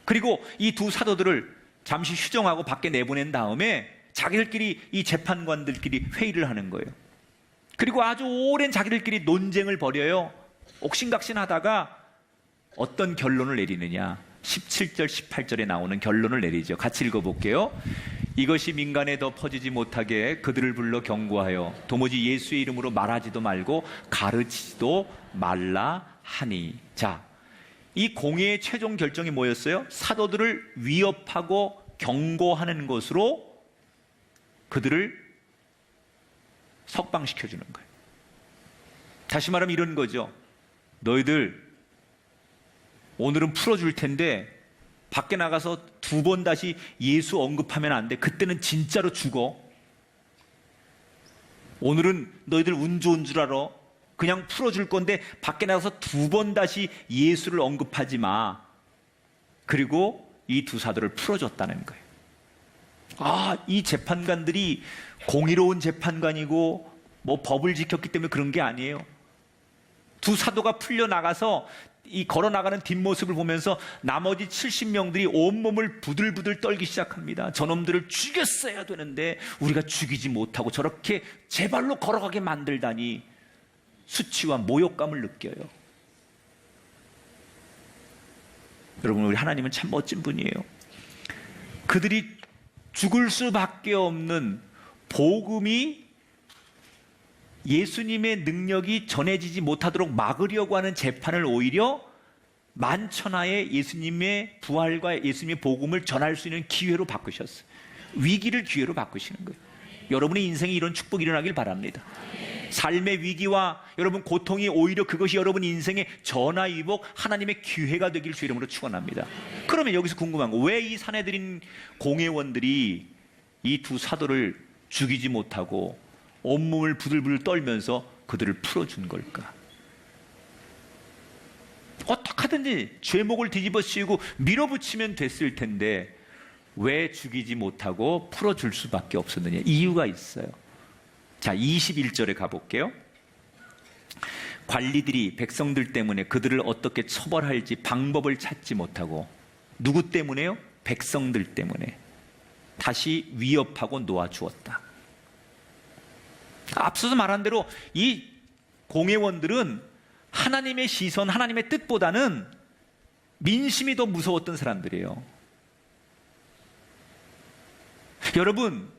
그리고 이 두 사도들을 잠시 휴정하고 밖에 내보낸 다음에 자기들끼리, 이 재판관들끼리 회의를 하는 거예요. 그리고 아주 오랜 자기들끼리 논쟁을 벌여요. 옥신각신하다가 어떤 결론을 내리느냐, 17절 18절에 나오는 결론을 내리죠. 같이 읽어볼게요. 이것이 민간에 더 퍼지지 못하게 그들을 불러 경고하여 도무지 예수의 이름으로 말하지도 말고 가르치지도 말라 하니. 자, 이 공회의 최종 결정이 뭐였어요? 사도들을 위협하고 경고하는 것으로 그들을 석방시켜주는 거예요. 다시 말하면 이런 거죠. 너희들 오늘은 풀어줄 텐데 밖에 나가서 두 번 다시 예수 언급하면 안 돼. 그때는 진짜로 죽어. 오늘은 너희들 운 좋은 줄 알아. 그냥 풀어줄 건데 밖에 나가서 두 번 다시 예수를 언급하지 마. 그리고 이 두 사도를 풀어줬다는 거예요. 아, 이 재판관들이 공의로운 재판관이고 뭐 법을 지켰기 때문에 그런 게 아니에요. 두 사도가 풀려나가서 이 걸어나가는 뒷모습을 보면서 나머지 70명들이 온몸을 부들부들 떨기 시작합니다. 저놈들을 죽였어야 되는데 우리가 죽이지 못하고 저렇게 제 발로 걸어가게 만들다니 수치와 모욕감을 느껴요. 여러분, 우리 하나님은 참 멋진 분이에요. 그들이 죽을 수밖에 없는 복음이 예수님의 능력이 전해지지 못하도록 막으려고 하는 재판을 오히려 만천하에 예수님의 부활과 예수님의 복음을 전할 수 있는 기회로 바꾸셨어요. 위기를 기회로 바꾸시는 거예요. 여러분의 인생에 이런 축복이 일어나길 바랍니다. 삶의 위기와 여러분 고통이 오히려 그것이 여러분 인생의 전화위복, 하나님의 기회가 되길 주 이름으로 축원합니다. 그러면 여기서 궁금한 거, 왜 이 사내들인 공회원들이 이 두 사도를 죽이지 못하고 온몸을 부들부들 떨면서 그들을 풀어준 걸까? 어떡하든지 죄목을 뒤집어 씌우고 밀어붙이면 됐을 텐데 왜 죽이지 못하고 풀어줄 수밖에 없었느냐? 이유가 있어요. 자, 21절에 가볼게요. 관리들이 백성들 때문에 그들을 어떻게 처벌할지 방법을 찾지 못하고, 누구 때문에요? 백성들 때문에 다시 위협하고 놓아주었다. 앞서서 말한 대로 이 공회원들은 하나님의 시선, 하나님의 뜻보다는 민심이 더 무서웠던 사람들이에요. 여러분,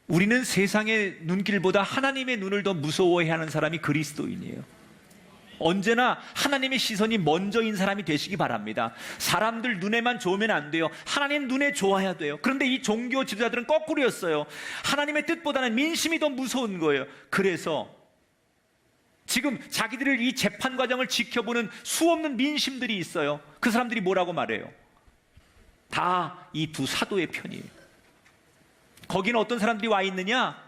우리는 세상의 눈길보다 하나님의 눈을 더 무서워해야 하는 사람이 그리스도인이에요. 언제나 하나님의 시선이 먼저인 사람이 되시기 바랍니다. 사람들 눈에만 좋으면 안 돼요. 하나님 눈에 좋아야 돼요. 그런데 이 종교 지도자들은 거꾸로였어요. 하나님의 뜻보다는 민심이 더 무서운 거예요. 그래서 지금 자기들을 이 재판 과정을 지켜보는 수없는 민심들이 있어요. 그 사람들이 뭐라고 말해요? 다 이 두 사도의 편이에요. 거기는 어떤 사람들이 와 있느냐?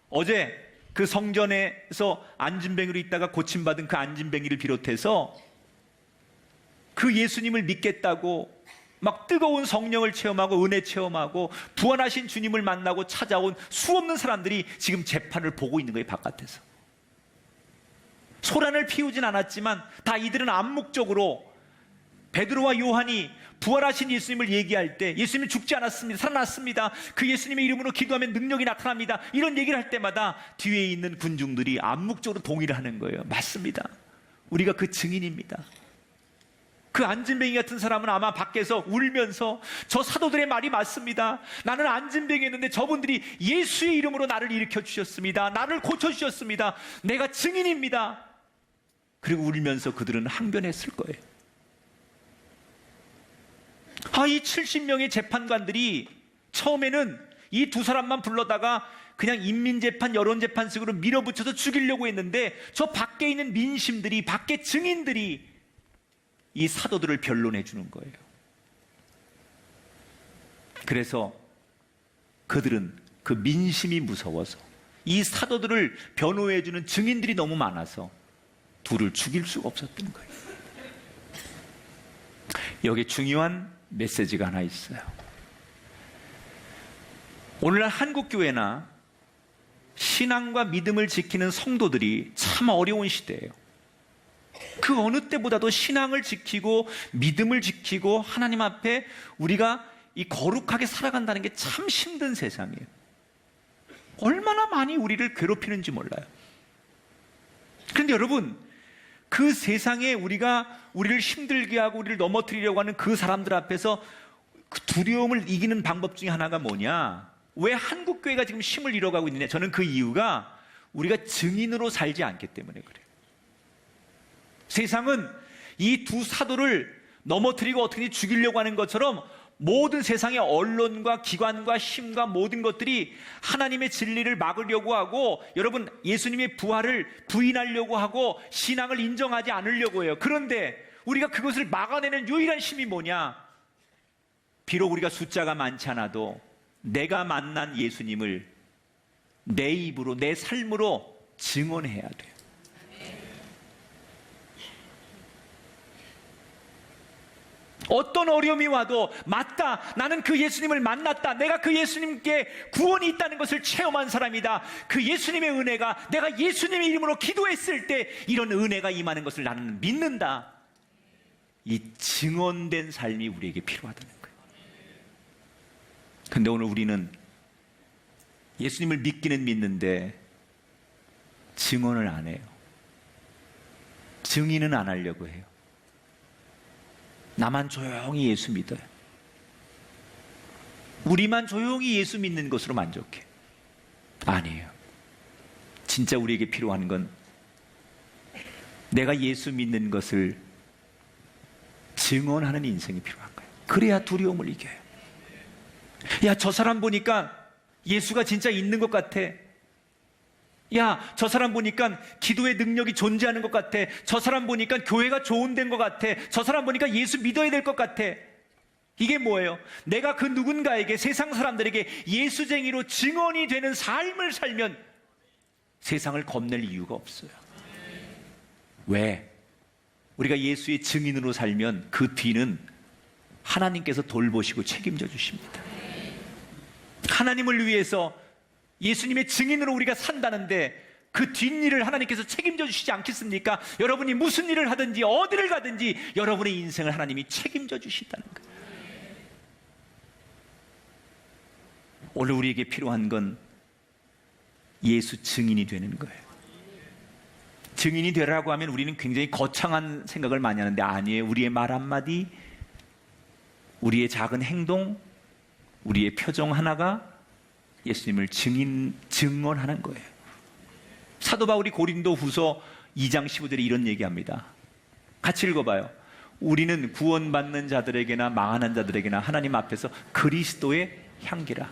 어제 그 성전에서 안진뱅이로 있다가 고침받은 그 안진뱅이를 비롯해서 그 예수님을 믿겠다고 막 뜨거운 성령을 체험하고 은혜 체험하고 부활하신 주님을 만나고 찾아온 수없는 사람들이 지금 재판을 보고 있는 거예요. 바깥에서 소란을 피우진 않았지만 다 이들은 암묵적으로 베드로와 요한이 부활하신 예수님을 얘기할 때 예수님이 죽지 않았습니다. 살아났습니다. 그 예수님의 이름으로 기도하면 능력이 나타납니다. 이런 얘기를 할 때마다 뒤에 있는 군중들이 암묵적으로 동의를 하는 거예요. 맞습니다. 우리가 그 증인입니다. 그 안진뱅이 같은 사람은 아마 밖에서 울면서 저 사도들의 말이 맞습니다. 나는 안진뱅이였는데 저분들이 예수의 이름으로 나를 일으켜 주셨습니다. 나를 고쳐주셨습니다. 내가 증인입니다. 그리고 울면서 그들은 항변했을 거예요. 이 70명의 재판관들이 처음에는 이 두 사람만 불러다가 그냥 인민재판, 여론재판식으로 밀어붙여서 죽이려고 했는데 저 밖에 있는 민심들이, 밖에 증인들이 이 사도들을 변론해 주는 거예요. 그래서 그들은 그 민심이 무서워서 이 사도들을 변호해 주는 증인들이 너무 많아서 둘을 죽일 수가 없었던 거예요. 여기 중요한 메시지가 하나 있어요. 오늘날 한국교회나 신앙과 믿음을 지키는 성도들이 참 어려운 시대예요. 그 어느 때보다도 신앙을 지키고 믿음을 지키고 하나님 앞에 우리가 이 거룩하게 살아간다는 게 참 힘든 세상이에요. 얼마나 많이 우리를 괴롭히는지 몰라요. 그런데 여러분, 그 세상에 우리를 힘들게 하고 우리를 넘어뜨리려고 하는 그 사람들 앞에서 그 두려움을 이기는 방법 중에 하나가 뭐냐? 왜 한국교회가 지금 힘을 잃어가고 있느냐? 저는 그 이유가 우리가 증인으로 살지 않기 때문에 그래요. 세상은 이 두 사도를 넘어뜨리고 어떻게 죽이려고 하는 것처럼 모든 세상의 언론과 기관과 힘과 모든 것들이 하나님의 진리를 막으려고 하고, 여러분, 예수님의 부활을 부인하려고 하고 신앙을 인정하지 않으려고 해요. 그런데 우리가 그것을 막아내는 유일한 힘이 뭐냐? 비록 우리가 숫자가 많지 않아도 내가 만난 예수님을 내 입으로, 내 삶으로 증언해야 돼요. 어떤 어려움이 와도 맞다, 나는 그 예수님을 만났다, 내가 그 예수님께 구원이 있다는 것을 체험한 사람이다, 그 예수님의 은혜가, 내가 예수님의 이름으로 기도했을 때 이런 은혜가 임하는 것을 나는 믿는다. 이 증언된 삶이 우리에게 필요하다는 거예요. 근데 오늘 우리는 예수님을 믿기는 믿는데 증언을 안 해요. 증인은 안 하려고 해요. 나만 조용히 예수 믿어요. 우리만 조용히 예수 믿는 것으로 만족해. 아니에요. 진짜 우리에게 필요한 건 내가 예수 믿는 것을 증언하는 인생이 필요한 거예요. 그래야 두려움을 이겨요. 야, 저 사람 보니까 예수가 진짜 있는 것 같아. 야, 저 사람 보니까 기도의 능력이 존재하는 것 같아. 저 사람 보니까 교회가 좋은 데인 것 같아. 저 사람 보니까 예수 믿어야 될 것 같아. 이게 뭐예요? 내가 그 누군가에게, 세상 사람들에게 예수쟁이로 증언이 되는 삶을 살면 세상을 겁낼 이유가 없어요. 왜? 우리가 예수의 증인으로 살면 그 뒤는 하나님께서 돌보시고 책임져 주십니다. 하나님을 위해서 예수님의 증인으로 우리가 산다는데 그 뒷일을 하나님께서 책임져 주시지 않겠습니까? 여러분이 무슨 일을 하든지 어디를 가든지 여러분의 인생을 하나님이 책임져 주신다는 거예요. 오늘 우리에게 필요한 건 예수 증인이 되는 거예요. 증인이 되라고 하면 우리는 굉장히 거창한 생각을 많이 하는데 아니에요. 우리의 말 한마디, 우리의 작은 행동, 우리의 표정 하나가 예수님을 증언하는 거예요. 사도 바울이 고린도 후서 2장 15절에 이런 얘기합니다. 같이 읽어봐요. 우리는 구원받는 자들에게나 망하는 자들에게나 하나님 앞에서 그리스도의 향기라.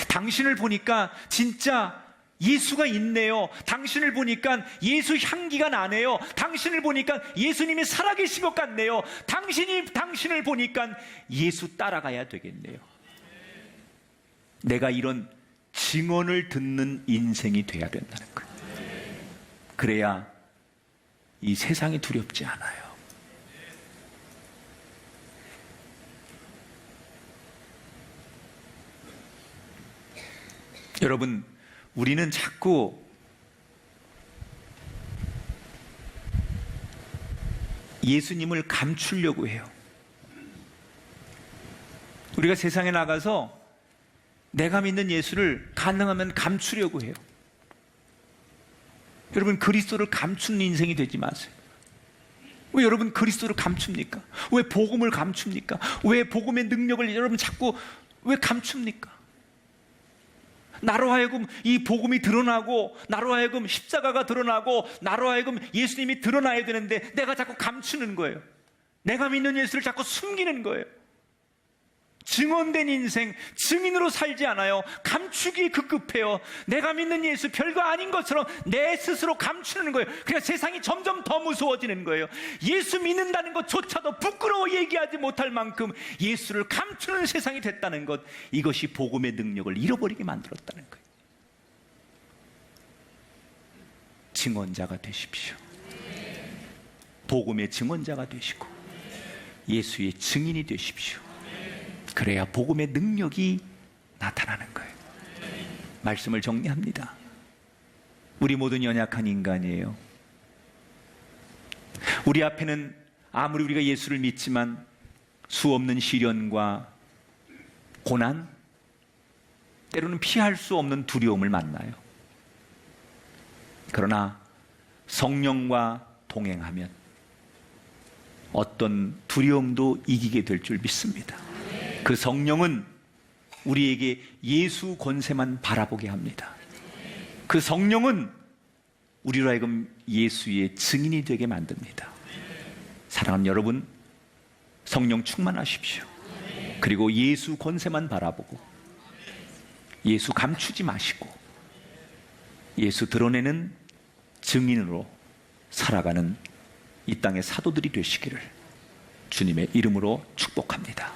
당신을 보니까 진짜 예수가 있네요. 당신을 보니까 예수 향기가 나네요. 당신을 보니까 예수님이 살아계신 것 같네요. 당신을 보니까 예수 따라가야 되겠네요. 내가 이런 증언을 듣는 인생이 돼야 된다는 거예요. 그래야 이 세상이 두렵지 않아요. 여러분, 우리는 자꾸 예수님을 감추려고 해요. 우리가 세상에 나가서 내가 믿는 예수를 가능하면 감추려고 해요. 여러분, 그리스도를 감추는 인생이 되지 마세요. 왜 여러분 그리스도를 감춥니까? 왜 복음을 감춥니까? 왜 복음의 능력을 여러분 자꾸 왜 감춥니까? 나로 하여금 이 복음이 드러나고, 나로 하여금 십자가가 드러나고, 나로 하여금 예수님이 드러나야 되는데 내가 자꾸 감추는 거예요. 내가 믿는 예수를 자꾸 숨기는 거예요. 증언된 인생, 증인으로 살지 않아요. 감추기에 급급해요. 내가 믿는 예수 별거 아닌 것처럼 내 스스로 감추는 거예요. 그러니까 세상이 점점 더 무서워지는 거예요. 예수 믿는다는 것조차도 부끄러워 얘기하지 못할 만큼 예수를 감추는 세상이 됐다는 것, 이것이 복음의 능력을 잃어버리게 만들었다는 거예요. 증언자가 되십시오. 복음의 증언자가 되시고 예수의 증인이 되십시오. 그래야 복음의 능력이 나타나는 거예요. 말씀을 정리합니다. 우리 모든 연약한 인간이에요. 우리 앞에는 아무리 우리가 예수를 믿지만 수없는 시련과 고난, 때로는 피할 수 없는 두려움을 만나요. 그러나 성령과 동행하면 어떤 두려움도 이기게 될 줄 믿습니다. 그 성령은 우리에게 예수 권세만 바라보게 합니다. 그 성령은 우리로 하여금 예수의 증인이 되게 만듭니다. 사랑하는 여러분, 성령 충만하십시오. 그리고 예수 권세만 바라보고 예수 감추지 마시고 예수 드러내는 증인으로 살아가는 이 땅의 사도들이 되시기를 주님의 이름으로 축복합니다.